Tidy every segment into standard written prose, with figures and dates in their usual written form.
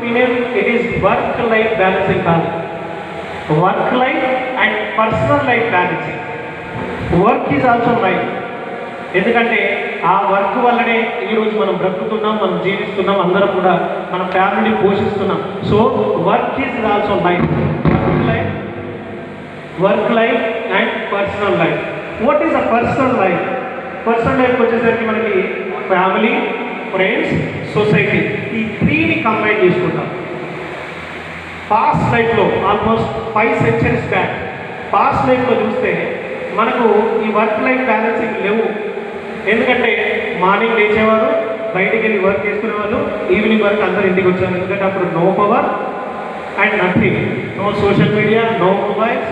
Opinion it is work life balancing కాదు, work life and personal life balancing. Work is also life. ఎందుకంటే ఆ work వల్లనే ఈరోజు మనం బ్రతుకుతున్నాం, మనం జీవిస్తున్నాం, అందరం కూడా మన ఫ్యామిలీని పోషిస్తున్నాం. So work is also life. Work life and personal life. What is a personal life? Personal life వచ్చేసరికి మనకి ఫ్యామిలీ, ఫ్రెండ్స్, సొసైటీ, ఈ త్రీని కంబైన్ చేసుకుంటాం. పాస్ట్ లైఫ్లో ఆల్మోస్ట్ 5 centuries బ్యాక్ పాస్ట్ లైఫ్లో చూస్తే మనకు ఈ వర్క్ లైఫ్ బ్యాలెన్సింగ్ లేవు. ఎందుకంటే మార్నింగ్ లేచేవారు, బయటికి వెళ్ళి వర్క్ చేసుకునేవాళ్ళు, ఈవినింగ్ వర్క్ అందరూ ఇంటికి వచ్చారు. ఎందుకంటే అప్పుడు no power and nothing, no social media, no mobiles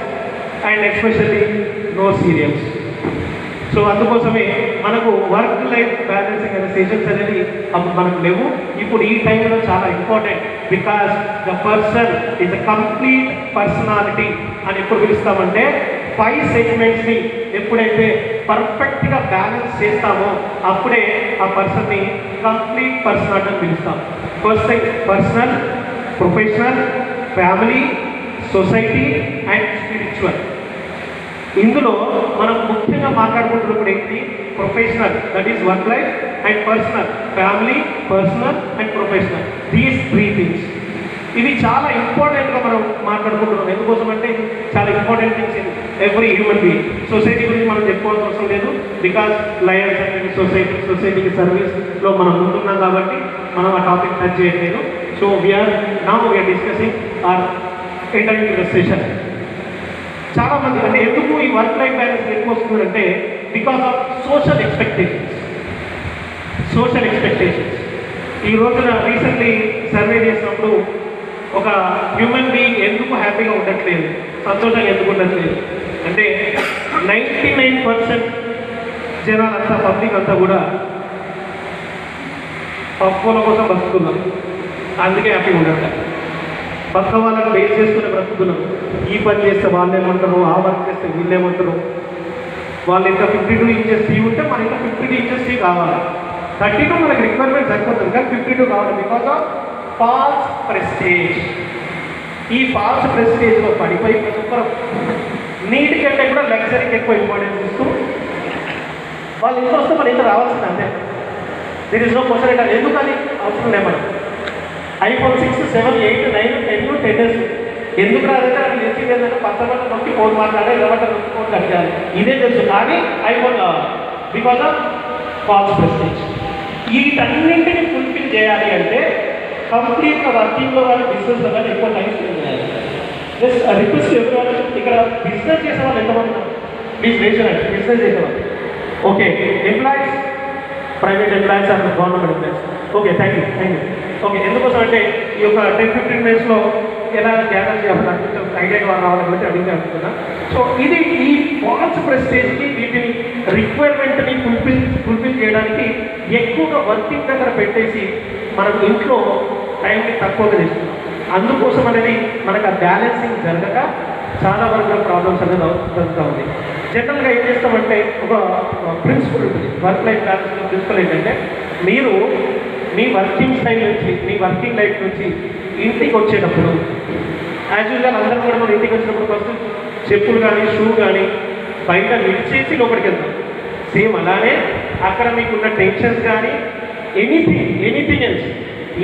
and especially no serials. So అందుకోసమే మనకు వర్క్ లైఫ్ బ్యాలెన్సింగ్ అనే సెషన్స్ అనేది అప్పుడు మనకు లేవు. ఇప్పుడు ఈ టైంలో చాలా important. Because the person is a complete personality అని ఎప్పుడు పిలుస్తామంటే 5 segmentsని ఎప్పుడైతే పర్ఫెక్ట్గా బ్యాలెన్స్ చేస్తామో అప్పుడే ఆ పర్సన్ని కంప్లీట్ పర్సనాలిటీ అని పిలుస్తాం. First thing personal, professional, family, society and spiritual. ఇందులో మనం ముఖ్యంగా మాట్లాడుకుంటున్నప్పుడు ఏంటి? Professional, that is work life, and personal, family, personal and professional. These 3 things ఇవి చాలా ఇంపార్టెంట్గా మనం మాట్లాడుకుంటున్నాం. ఎందుకోసం అంటే చాలా important things in every human being. Society గురించి మనం చెప్పుకోవాల్సిన అవసరం లేదు. బికాస్ లయన్స్ అనేది సొసైటీకి సర్వీస్లో మనం ముందున్నాం కాబట్టి మనం ఆ టాపిక్ టచ్ చేయట్లేదు. So we are discussing or entering to the session. చాలామంది అంటే ఎందుకు ఈ వర్క్ లైఫ్ బ్యాలెన్స్ ఎక్కువ వస్తుందంటే బికాస్ ఆఫ్ సోషల్ ఎక్స్పెక్టేషన్స్. ఈ రోజున రీసెంట్లీ సర్వే చేసినప్పుడు ఒక హ్యూమన్ బీయింగ్ ఎందుకు హ్యాపీగా ఉండట్లేదు, సంతోషంగా ఎందుకు ఉండట్లేదు అంటే 99% జనాలంతా, పబ్లిక్ అంతా కూడా పప్పుల కోసం బతుకుతున్నారు. అందుకే హ్యాపీగా ఉండట్లేదు. పక్క వాళ్ళని బేస్ చేసుకుని బ్రతుకుతున్నాం. ఈ పని చేస్తే వాళ్ళు ఏమంటారు, ఆ వర్క్ చేస్తే వీళ్ళు ఏమంటారు. వాళ్ళు ఇంకా 52 inches టీ ఉంటే మనకి ఇంకా 52 inches టీ కావాలి. 32 మనకి రిక్వైర్మెంట్ సరిపోతుంది, కానీ 52 కావాలి. Because of false prestige. ఈ ఫాల్స్ ప్రెస్టేజ్లో పడిపోయి ప్రతి ఒక్కరు నీటి కంటే కూడా లగ్జరీకి ఎక్కువ ఇంపార్టెన్స్ ఇస్తూ వాళ్ళు ఇంత వస్తే మన ఇంత రావాల్సింది అంతే. దిర్ ఇస్ నో క్వశ్చన్ అంటే ఎందుకని అవసరం లేదు. మనం iPhone 6, 7, 8, 9, 10, 10 days ఎందుకు రాదంటే అది తెలిసింది ఏంటంటే 10 గంటలు నొక్కి ఫోన్ మాట్లాడే 20 గంటలు నొక్కి ఫోన్ కట్టాలి. ఇదే తెలుసు, కానీ ఐఫోన్ కావాలి. Because of false prestige. వీటన్నింటినీ ఫుల్ఫిల్ చేయాలి అంటే కంప్లీట్గా వర్కింగ్లో వాళ్ళు బిజినెస్లో కానీ ఎక్కువ టైం స్పెండ్ చేయాలి. జస్ట్ రిక్వెస్ట్ ఎవరు ఇక్కడ బిజినెస్ చేసే వాళ్ళు ఎంతమంది ఉన్నారు? ప్లీజ్ రేషన్ అండి. బిజినెస్ చేసేవాళ్ళు okay, employees, private employees and government employees. Okay, thank you. Okay, ఎందుకోసం అంటే ఈ యొక్క 10-15 minutesలో ఎలా గ్యాదర్ చేయాలి నాకు కొంచెం ఐడియా రావాలని బట్టి అడిగి అనుకున్నా. సో ఇది ఈ ఫాల్స్ ప్రెస్టేజ్కి వీటిని రిక్వైర్మెంట్ని ఫుల్ఫిల్ చేయడానికి ఎక్కువగా వర్కింగ్ దగ్గర పెట్టేసి మనం ఇంట్లో టైంని తక్కువగా చేస్తున్నాం. అందుకోసం అనేది మనకు ఆ బ్యాలెన్సింగ్ జరగక చాలా వరకు ప్రాబ్లమ్స్ అనేది జరుగుతూ ఉంది. జనరల్గా ఏం చేస్తామంటే ఒక ప్రిన్సిపల్ ఉంటుంది వర్క్ లైఫ్ బ్యాలెన్స్. ప్రిన్సిపల్ ఏంటంటే మీరు మీ వర్కింగ్ స్టైల్ నుంచి, మీ వర్కింగ్ లైఫ్ నుంచి ఇంటికి వచ్చేటప్పుడు యాజ్ యూజువల్ అందరూ కూడా మనం ఇంటికి వచ్చినప్పుడు ఫస్ట్ చెప్పులు కానీ షూ కానీ బయట విడిచేసి లోపలికి వెళ్తాం. సేమ్ అలానే అక్కడ మీకున్న టెన్షన్స్ కానీ ఎనీథింగ్ ఎల్స్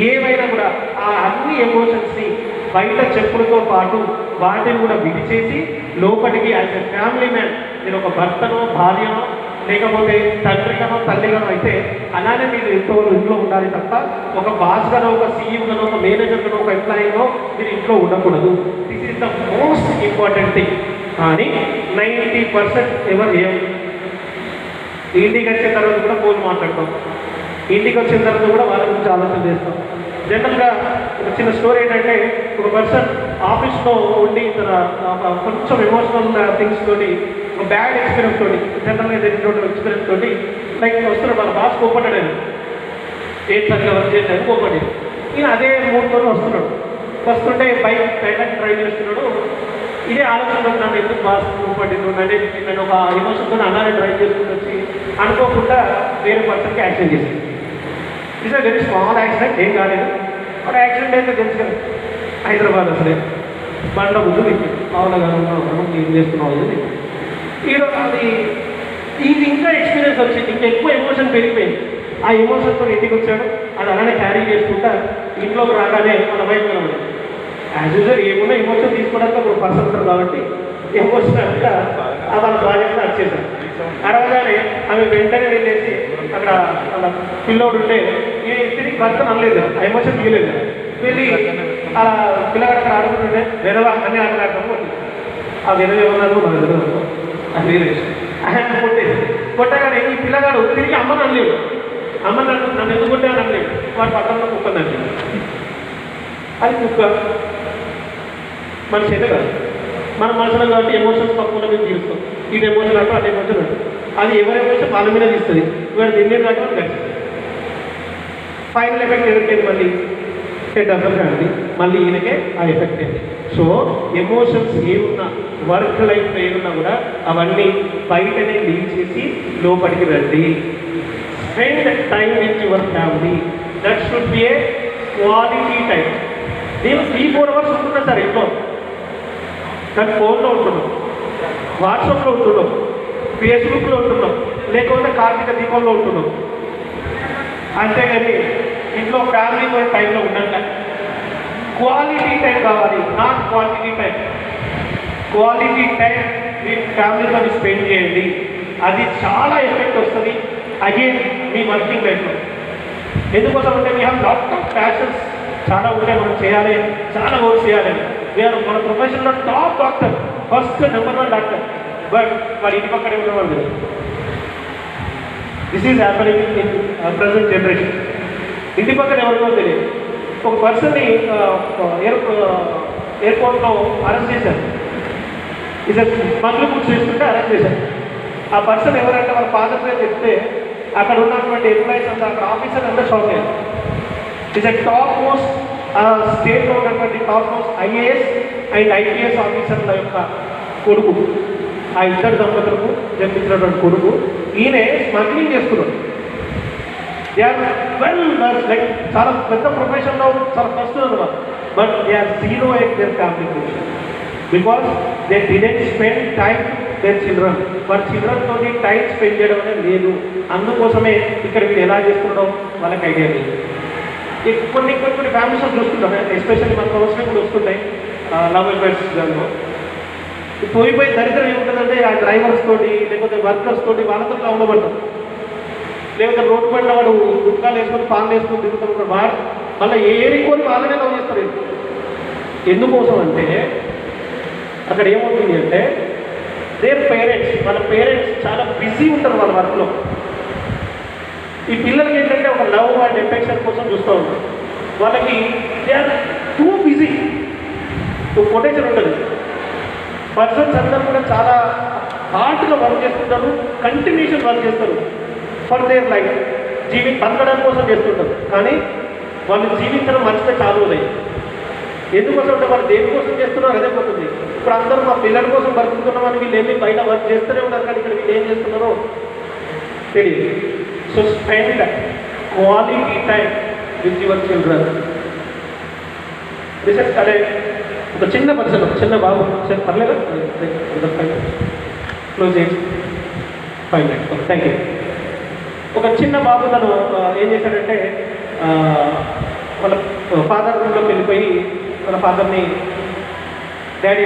ఏమైనా కూడా ఆ అన్ని ఎమోషన్స్ని బయట చెప్పులతో పాటు వాటిని కూడా విడిచేసి లోపలికి యాజ్ ఎ ఫ్యామిలీ మ్యాన్, నేను ఒక భర్తనో, భార్యనో, లేకపోతే తండ్రిగానో, తల్లిగానో అయితే అలానే మీరు ఇంట్లో ఉండాలి తప్ప ఒక బాస్గానో, ఒక సీఈఓగానో, ఒక మేనేజర్గానో, ఒక ఎంప్లాయీనో మీరు ఇంట్లో ఉండకూడదు. This is the most important thing. కానీ 90% ఎవరు ఇంటికి వచ్చిన తర్వాత కూడా ఫోన్ మాట్లాడతాం. ఇంటికి వచ్చిన తర్వాత కూడా వాళ్ళ గురించి ఆలోచన చేస్తాం. జనరల్గా ఒక చిన్న స్టోరీ ఏంటంటే ఒక పర్సన్ ఆఫీస్లో ఉండి తన కొంచెం ఎమోషనల్ థింగ్స్ తోటి, ఒక బ్యాడ్ ఎక్స్పీరియన్స్ తోటి, జనరల్గా తెలిసిన ఎక్స్పీరియన్స్ తోటి లైక్ వస్తున్నాడు. వాళ్ళ బాస్ కోపడ్డాడు, ఆయన ఏం సరిగ్గా వర్క్ చేశాడు, కోపడ్డాడు. ఈయన అదే మూడ్తో వస్తుంటే బైక్ బయటకు డ్రైవ్ చేస్తున్నాడు. ఇదే ఆలోచన నన్ను ఎందుకు బాస్ కోపడ్డాడు అంటే నేను ఒక ఎమోషన్తో అలానే డ్రైవ్ చేసుకుంటూ వచ్చి అనుకోకుండా వేరే పర్సన్కి యాక్సిడెంట్ చేశాను. It's a very small accident, ఏం కాలేదు. ఒక యాక్సిడెంట్ అయితే తెలుసు కదా, హైదరాబాద్ అసలే బండ ముందు అవునా మనం ఏం చేస్తున్నావు అది ఈరోజు అది ఇది ఇంకా ఎక్స్పీరియన్స్ వచ్చింది, ఇంకా ఎక్కువ ఎమోషన్ పెరిగిపోయింది. ఆ ఎమోషన్తో ఇంటికి వచ్చాడు, అది అలానే క్యారీ చేసుకుంటా ఇంట్లోకి రాగానే మన వైపు నిలబడి యాజ్ యూజువల్ ఏమున్నా ఎమోషన్ తీసుకోవడానికి ఒక పర్సన్ ఉంటారు కాబట్టి ఎమోషన్ అంతా వాళ్ళ ప్రాజెక్ట్ వచ్చేసారు. అరవగానే ఆమె వెంటనే వెళ్ళేసి అక్కడ వాళ్ళ పిల్లోడు ఉంటే తిరిగి భర్తను అనలేదు, ఆ ఎమోషన్ తీయలేదు. వెళ్ళి అలా పిల్లగాడు అక్కడ ఆడుకుంటుంటే వెనవా అన్నీ ఆటలాడతాము. ఆ వెనవ ఏమన్నాను మన ఎదురు అది వేరే ఆయన కొట్టేసి కొట్టగానే ఈ పిల్లగాడు తిరిగి అమ్మని అనలేడు, అమ్మని నన్ను ఎందుకు కొట్టే అని అనలేడు. వాడు పక్కన కుక్కని అది కుక్క మనిషి అయితే కాదు. మన మనసులో కాబట్టి ఎమోషన్స్ పక్కన మీద తీరుస్తాం. ఇది ఎమోషన్ అంటూ అది ఎమోషన్ అంటూ అది ఎవరి ఎమోషన్ వాళ్ళ మీద తీస్తుంది. ఇవాళ తిండి కాదు గట్టి ఫైనల్ ఎఫెక్ట్ ఎవరికైంది మళ్ళీ డబ్బులు కానీ మళ్ళీ ఈయనకే ఆ ఎఫెక్ట్ అయింది. సో ఎమోషన్స్ ఏమున్నా వర్క్ లైఫ్లో ఏమున్నా కూడా అవన్నీ బయటనే లీవ్ చేసి లోపలికి రండి. Spend time with your family, that should be A quality time. నేను 3-4 అవర్స్ ఉంటున్నా సార్ ఇంట్లో, కానీ ఫోన్లో ఉంటున్నాం, వాట్సాప్లో ఉంటున్నాం, ఫేస్బుక్లో ఉంటున్నాం, లేకపోతే కార్తీక దీపంలో ఉంటున్నాం. అంతేగాని ఇంట్లో ఫ్యామిలీతో టైంలో ఉండండి. క్వాలిటీ టైం కావాలి, not quantity time. Quality time మీ ఫ్యామిలీతో స్పెండ్ చేయండి, అది చాలా ఎఫెక్ట్ వస్తుంది అగైన్ మీ వర్కింగ్ లైఫ్లో. ఎందుకోసం అంటే we have lot of passions చాలా ఉంటాయి, మనం చేయాలి, చాలా వర్క్ చేయాలి. వీఆర్ మన ప్రొఫెషన్లో top doctor, first number 1 doctor, but వాడి ఇంటి పక్కనే ఉండేవాళ్ళు. This is happening in present generation. ఇంటి పక్కన ఎవరికో తెలియదు. ఒక పర్సన్ని ఎయిర్పోర్ట్లో అరెస్ట్ చేశారు. ఇది స్మగ్లింగ్ బుక్స్ చేసుకుంటే అరెస్ట్ చేశారు. ఆ పర్సన్ ఎవరంటే వాళ్ళ ఫాదర్ పేరు చెప్తే అక్కడ ఉన్నటువంటి ఎంప్లాయీస్ అంతా, అక్కడ ఆఫీసర్ అంతా షాక్ అయ్యారు. ఇస్ ఎ టాప్ మోస్ట్ స్టేట్లో ఉన్నటువంటి top most IAS and IPS ఆఫీసర్ల యొక్క కొడుకు, ఆ ఇద్దరు దంపతులకు జన్మించినటువంటి కొడుకు. ఈయన స్మగ్లింగ్ చేస్తున్నాడు. దే ఆర్ వెల్ లైక్ చాలా పెద్ద ప్రొఫెషన్లో చాలా ఫస్ట్ అనమాట, but they are zero at their family profession because they didn't spend time their children. వారి చిల్డ్రన్ తోటి టైం స్పెండ్ చేయడం అనేది లేదు. అందుకోసమే ఇక్కడ వీళ్ళు ఎలా చేసుకుంటాం వాళ్ళకి ఐడియా లేదు. కొన్ని ఫ్యామిలీస్లో చూస్తుంటాం, ఎస్పెషల్లీ మన అవసరం కూడా వస్తుంటాయి లవ్ అఫైర్స్ దానిలో. పోయిపోయి దరిద్రం ఏముంటుందంటే ఆ డ్రైవర్స్ తోటి లేకపోతే వర్కర్స్ తోటి వాళ్ళతో ఉండబడతాం. లేకపోతే రోడ్డు పడిన వాడు గుట్కాలు వేసుకొని పాన్లు వేసుకొని తిరుగుతుంటాడు, వాడు మళ్ళీ ఏరికొని వాళ్ళనే లవ్ చేస్తారు. ఎందుకోసం అంటే అక్కడ ఏమవుతుంది అంటే దేర్ పేరెంట్స్, వాళ్ళ పేరెంట్స్ చాలా బిజీ ఉంటారు వాళ్ళ వర్క్లో. ఈ పిల్లలకి ఏంటంటే ఒక లవ్ అండ్ ఎఫెక్షన్ కోసం చూస్తూ ఉంటారు. వాళ్ళకి they are too busy, potential ఉంటుంది. పర్సన్స్ అందరూ కూడా చాలా హార్డ్గా వర్క్ చేస్తుంటారు, కంటిన్యూషన్ వర్క్ చేస్తారు ఫర్ దేర్ లైఫ్. బతకడం కోసం చేస్తుంటారు, కానీ వాళ్ళు జీవించడం మర్చిపోయి చాలు ఉన్నాయి. ఎందుకోసం అంటే వాళ్ళు దేనికోసం చేస్తున్నారు అదే పోతుంది. ఇప్పుడు అందరూ మా పిల్లల కోసం బతుకుతున్నామని వీళ్ళు వెళ్ళి బయట వర్క్ చేస్తూనే ఉన్నారు, కానీ ఇక్కడ వీళ్ళు ఏం చేస్తున్నారో తెలియదు. So spend quality time with your children. Recent అదే ఒక చిన్న పర్సన్, ఒక చిన్న బాబు, పర్లేదు క్లోజ్ చేయండి 5 minutes. Thank you. ఒక చిన్న బాబు తను ఏం చేశాడంటే వాళ్ళ ఫాదర్ రూమ్లోకి వెళ్ళిపోయి వాళ్ళ ఫాదర్ని, డాడీ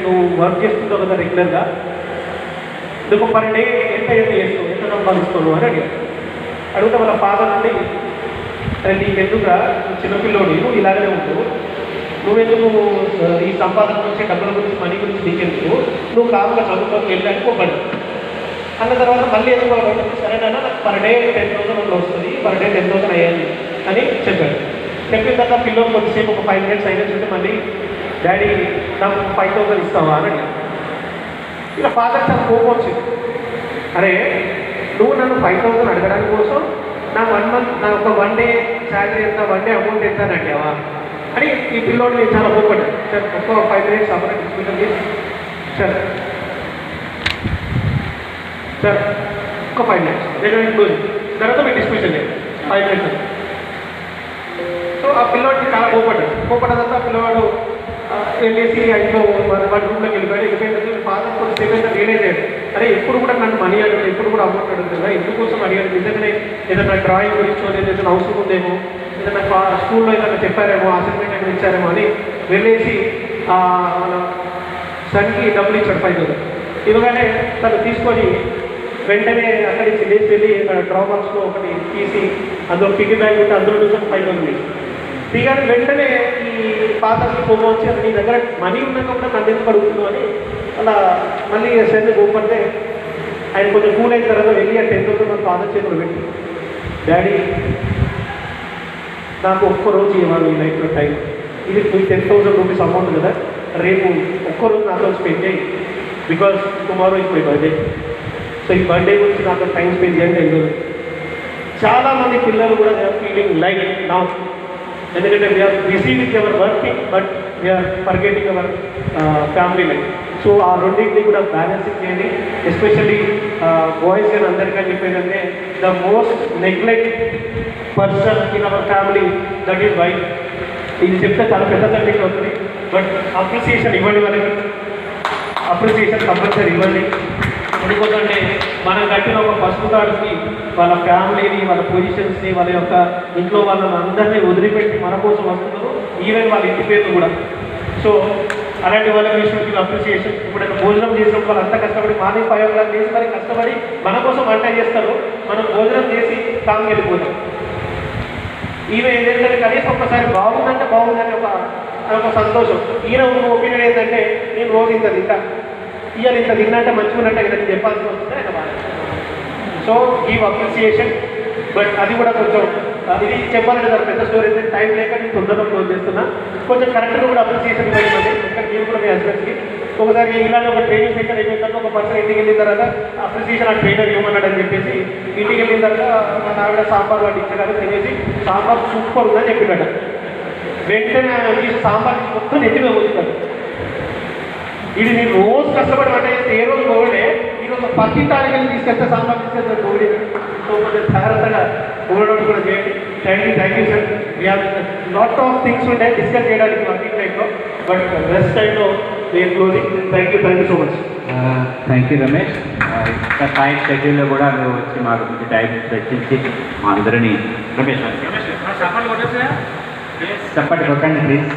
నువ్వు వర్క్ చేస్తుంటావు కదా రెగ్యులర్గా, నువ్వు పర్ డే ఎంత చేస్తావు, ఎంత సంపాదిస్తావు అని అడిగాడు. అడిగితే వాళ్ళ ఫాదర్ నుండి, అరే నీకు ఎందుకురా, చిన్నపిల్లోడు నువ్వు ఇలాగనే ఉంటావు, నువ్వెందుకు ఈ సంపాదన గురించి, డబ్బుల గురించి, మనీ గురించి నీకెందుకు, నువ్వు కాముగా చదువుకోకి వెళ్ళడానికి పోబడి అన్న తర్వాత మళ్ళీ ఎందుకు సరేనా, నాకు పర్ డే 10,000 వస్తుంది, పర్ డే 10,000 అయ్యాలి అని చెప్పాడు. చెప్పిన తర్వాత పిల్లలు కొద్దిసేపు ఒక 5 minutes అయినా చూస్తే మళ్ళీ డాడీ నాకు 5,000 ఇస్తావా అని అడిగాడు. ఇక ఫాదర్ చాలా కోపం వచ్చింది. అరే నువ్వు నన్ను 5,000 అడగడానికి కోసం నా 1 month, నా ఒక 1 day శాలరీ ఎంత, 1 day అమౌంట్ ఎంత అని అడిగావా అని ఈ పిల్లోడు నేను చాలా కోపడ్డాను. సార్ ఒక 5 minutes సపరేట్ డిస్కషన్ చేసి సార్ ఒక 5 minutes దగ్గర క్లోజ్ తర్వాత మీరు డిస్కషన్ చేయండి 5 minutes. సో ఆ పిల్లవాడికి చాలా కోపడ్డంతా పిల్లవాడు వెళ్ళేసి ఇంట్లో వాడి రూమ్లోకి వెళ్ళిపోయిన ఫాదర్ కొంచెం సేపు రియలైజ్ అయ్యాడు, అరే ఎప్పుడు కూడా నన్ను మనీ అడుగుతాడు, ఎప్పుడు కూడా అమౌంట్ అడుగుతుందా, ఎందుకోసం అడిగాడు, నిజంగానే ఏదైనా డ్రాయింగ్ గురించో లేదా ఏదైనా అవసరం ఉందేమో, ఏదైనా స్కూల్లో ఏదైనా చెప్పారేమో, అసైన్మెంట్ ఏమైనా ఇచ్చారేమో అని వెళ్ళేసి మన సన్కి డబ్బులు ఇచ్చాడు 5,000. ఇవ్వగానే తను తీసుకొని వెంటనే అక్కడి నుంచి లేచి వెళ్ళి డ్రాప్ బాక్స్లో ఒకటి తీసి అందులో పిగ్గీ బ్యాంక్ ఉంటే అందులో నుంచి 5,000 దిగాని వెంటనే ఈ ఫాదర్కి కోపం వచ్చి నీ దగ్గర మనీ ఉన్నాక కూడా నన్ను ఎందుకు అడుగుతున్నావు అని అలా మళ్ళీ సరే కోపడితే ఆయన కొంచెం కూల్ అయిన తర్వాత వెళ్ళి ఆ 10,000 మన ఫాదర్ చేతులు పెట్టి, డాడీ నాకు ఒక్కరోజు ఇవ్వాలి ఈ లైఫ్లో టైం, ఇది 10,000 రూపీస్ అమౌంట్ కదా, రేపు ఒక్కరోజు నాతో స్పెండ్ చేయి, because tomorrow is my birthday, so ఈ బర్త్డే గురించి నాతో టైం స్పెండ్ చేయండి అయ్యారు. చాలామంది పిల్లలు కూడా ఫీలింగ్ లైక్ నా, ఎందుకంటే we're busy with ever working but we're forgetting our family life. So ఆ రెండింటిని కూడా బ్యాలెన్సింగ్ చేయండి. ఎస్పెషల్లీ బాయ్స్ అని అందరికీ చెప్పేదంటే the most neglect person in our family that is wife. ఇది చెప్తే చాలా పెద్ద సబ్జెక్ట్ అవుతుంది, బట్ అప్రిసియేషన్ ఇవ్వండి, వాళ్ళకి అప్రిసియేషన్ కంపల్సరీ ఇవ్వండి. ఎందుకంటే మనం కట్టిన ఒక పసుపు తాడుకి వాళ్ళ ఫ్యామిలీని, వాళ్ళ పొజిషన్స్ని, వాళ్ళ యొక్క ఇంట్లో వాళ్ళని అందరినీ వదిలిపెట్టి మన కోసం వస్తున్నారు, ఈవెన్ వాళ్ళ ఇంటి పేరు కూడా. సో అలాంటి వాళ్ళ విషయంలో అప్రిసియేషన్. ఇప్పుడు భోజనం చేసినప్పుడు వాళ్ళు అంతా కష్టపడి మార్నింగ్ 5 o'clock చేసి మరి కష్టపడి మన కోసం వంట చేస్తారు, మనం భోజనం చేసి తాము వెళ్ళిపోతాం. ఈమె ఏంటంటే కనీసం ఒకసారి బాగుందంటే బాగుందని ఒక సంతోషం. ఈయన ఒపీనియన్ ఏంటంటే నేను రోజు ఇంత తింటా, ఇవాళ ఇంత తిన్నంటే మంచిగా ఉన్నట్టే కదా చెప్పాల్సి వస్తుంది ఆయన బాధ. సో గివ్ అప్రిసియేషన్, బట్ అది కూడా కొంచెం ఇది చెప్పాలంటే దాని పెద్ద స్టోరీ అయితే టైం లేక నేను తొందరగా క్లోజ్ చేస్తున్నా. కొంచెం కరెక్ట్గా కూడా అప్రిసియేషన్ ఇవ్వండి. ఇక్కడ మీరు కూడా మీ హస్బెండ్స్కి ఒకసారి ఇలాంటి ఒక ట్రైనింగ్ సెక్షన్ అయిపోయిందంటే ఒక పర్సన్ ఇంటికి వెళ్ళిన తర్వాత అప్రిసియేషన్ ఆ ట్రైనర్ ఇవ్వమన్నాడు అని చెప్పేసి ఇంటికి వెళ్ళిన తర్వాత మన ఆవిడ సాంబార్ వాటి ఇచ్చగానే తినేసి సాంబార్ సూపర్ ఉందని చెప్పినట. వెంటనే తీసి సాంబార్ మొత్తం నెత్తిగా పోతాడు. ఇది నేను రోజు కష్టపడి వంట చేస్తే ఏ రోజు పోగడే ఈరోజు పక్కింటానికి వెళ్ళి తీసుకెళ్తే సాంబార్ తీసుకెళ్తాను పోగడి. సో కొంచెం జాగ్రత్తగా పోగడం కూడా చేయండి. Thank you sir. We have lot of things ఉంటాయి డిస్కస్ చేయడానికి వర్కింగ్ టైంలో, బట్ రెస్ట్ టైంలో నేను closing. Thank you so much. Thank you Ramesh. ఇంకా టైం షెడ్యూల్లో కూడా నువ్వు వచ్చి మాకు కొంచెం టైం చర్చించి మా అందరినీ రమేష్ చప్పటి కొట్టండి ప్లీజ్.